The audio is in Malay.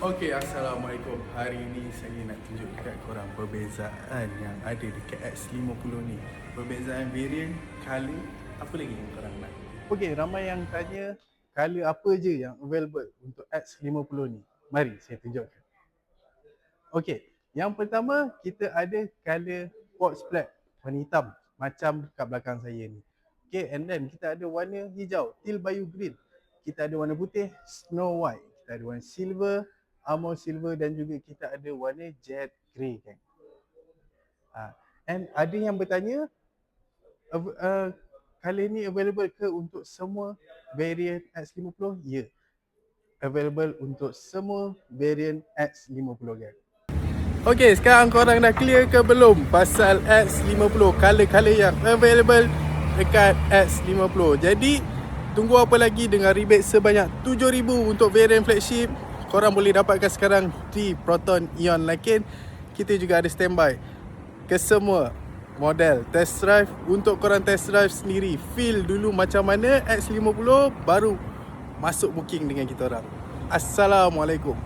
Okey, Assalamualaikum. Hari ini saya nak tunjuk dekat korang perbezaan yang ada dekat X50 ni. Perbezaan variant, color, apa lagi yang korang nak? Okey, ramai yang tanya color apa je yang available untuk X50 ni. Mari saya tunjukkan. Okey, yang pertama kita ada color quartz black, warna hitam macam kat belakang saya ni. Okey, and then kita ada warna hijau, teal bayou green. Kita ada warna putih, snow white. Kita ada warna silver, armor silver, dan juga kita ada warna jet grey kan. And ada yang bertanya color ni available ke untuk semua variant X50? Ya, available untuk semua variant X50 kan. Okey, sekarang korang dah clear ke belum pasal X50, color-color yang available dekat X50. Jadi tunggu apa lagi, dengan rebate sebanyak 7,000 untuk variant flagship. Korang boleh dapatkan sekarang di Proton Ion Lakin. Kita juga ada standby ke semua model test drive untuk korang test drive sendiri. Feel dulu macam mana X50, baru masuk booking dengan kita orang. Assalamualaikum.